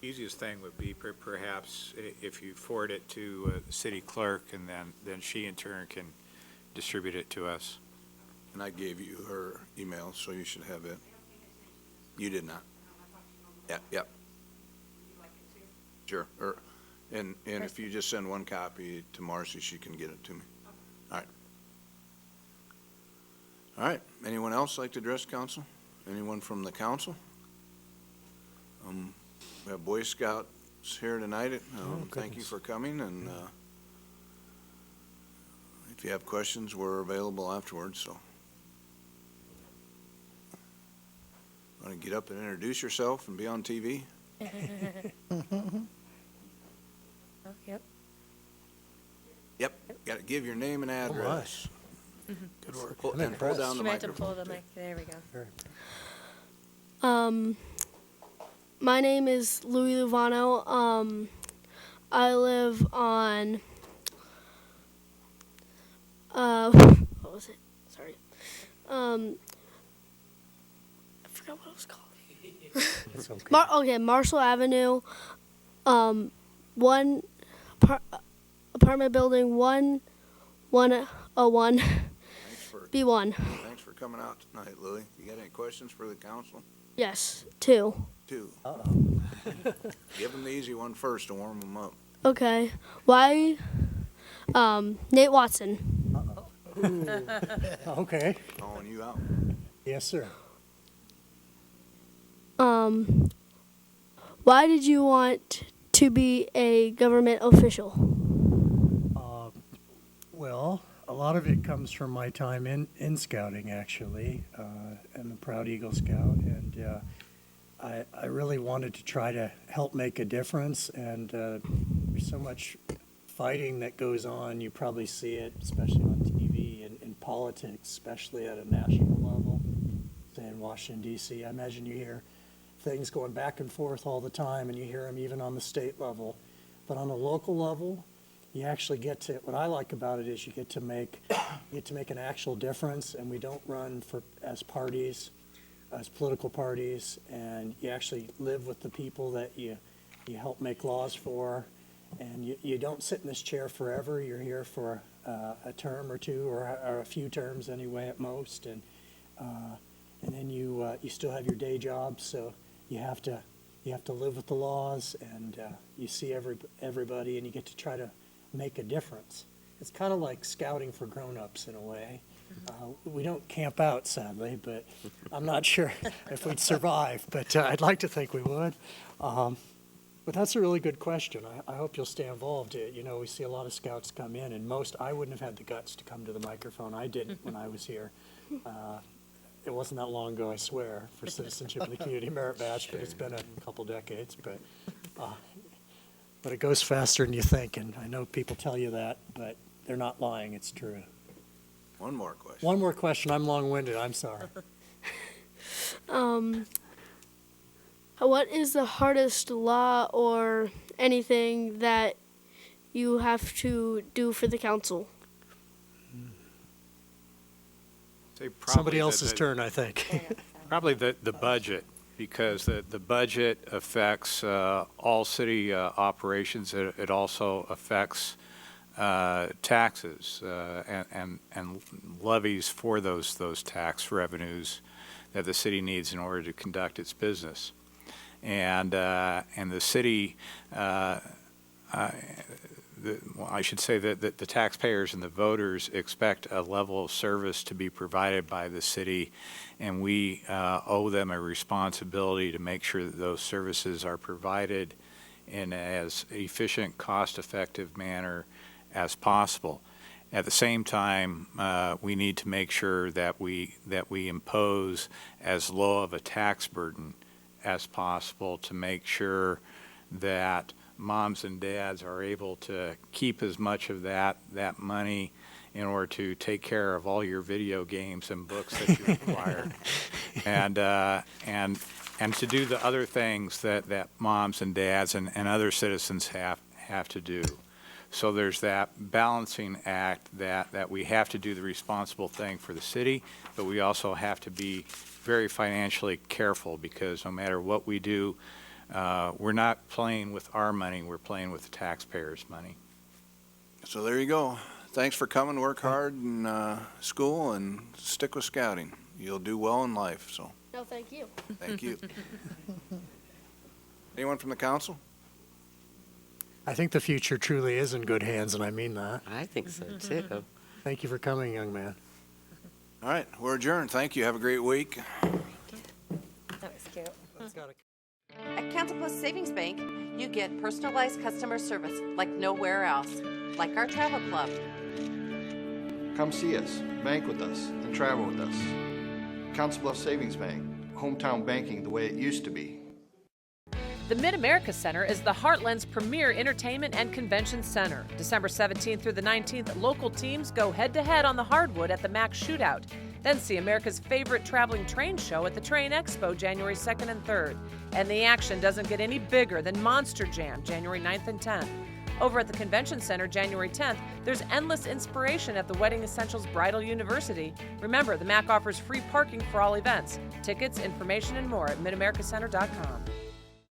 Easiest thing would be perhaps if you forward it to the city clerk, and then she in turn can distribute it to us. And I gave you her email, so you should have it. You did not? Yep. Sure. And if you just send one copy to Marcy, she can get it to me. All right. All right. Anyone else like to address council? Anyone from the council? We have Boy Scouts here tonight. Thank you for coming, and if you have questions, we're available afterwards, so. Want to get up and introduce yourself and be on TV? Oh, yep. Yep, got to give your name and address. Good work. Pull down the You might have to pull microphone. the mic. There we go. My name is Louis Luvano. I live on, what was it? Sorry. I forgot what it was called. It's okay. Okay, Marshall Avenue, apartment building 1101, B1. Thanks for coming out tonight, Louis. You got any questions for the council? Yes, 2. Give them the easy one first to warm them up. Okay. Why, Nate Watson? Okay. Calling you out. Yes, sir. Why did you want to be a government official? Well, a lot of it comes from my time in scouting, actually. I'm a proud Eagle Scout, and I really wanted to try to help make a difference, and there's so much fighting that goes on. You probably see it, especially on TV and in politics, especially at a national level, say in Washington, D.C. I imagine you hear things going back and forth all the time, and you hear them even on the state level. But on a local level, you actually get to, what I like about it is you get to make an actual difference, and we don't run as parties, as political parties, and you actually live with the people that you help make laws for, and you don't sit in this chair forever. You're here for a term or two, or a few terms anyway at most, and then you still have your day job, so you have to live with the laws, and you see everybody, and you get to try to make a difference. It's kind of like scouting for grown-ups in a way. We don't camp out, sadly, but I'm not sure if we'd survive, but I'd like to think we would. But that's a really good question. I hope you'll stay involved. You know, we see a lot of scouts come in, and I wouldn't have had the guts to come to the microphone. I didn't when I was here. It wasn't that long ago, I swear, for Citizenship and the Community Merit Badge, but it's been a couple decades. But it goes faster than you think, and I know people tell you that, but they're not lying. It's true. One more question. One more question. I'm long-winded. I'm sorry. What is the hardest law or anything that you have to do for the council? Somebody else's turn, I think. Probably the budget, because the budget affects all city operations. It also affects taxes and levies for those tax revenues that the city needs in order to conduct its business. And the city, I should say that the taxpayers and the voters expect a level of service to be provided by the city, and we owe them a responsibility to make sure that those services are provided in as efficient, cost-effective manner as possible. At the same time, we need to make sure that we impose as low of a tax burden as possible to make sure that moms and dads are able to keep as much of that money in order to take care of all your video games and books that you require, and to do the other things that moms and dads and other citizens have to do. So there's that balancing act that we have to do the responsible thing for the city, but we also have to be very financially careful, because no matter what we do, we're not playing with our money, we're playing with the taxpayers' money. So there you go. Thanks for coming. Work hard in school and stick with scouting. You'll do well in life. So No, thank you. thank you. Anyone from the council? I think the future truly is in good hands, and I mean that. I think so too. Thank you for coming, young man. All right, we're adjourned. Thank you. Have a great week. That was cute. At Council Plus Savings Bank, you get personalized customer service like nowhere else, like our travel club. Come see us, bank with us, and travel with us. Council Bluffs Savings Bank, hometown banking the way it used to be. The Mid-America Center is the Heartland's premier entertainment and convention center. December 17th through the 19th, local teams go head-to-head on the hardwood at the Mac Shootout. Then see America's favorite traveling train show at the Train Expo January 2nd and 3rd. And the action doesn't get any bigger than Monster Jam January 9th and 10th. Over at the Convention Center January 10th, there's endless inspiration at the Wedding Essentials Bridal University. Remember, the MAC offers free parking for all events. Tickets, information, and more at midamericacenter.com.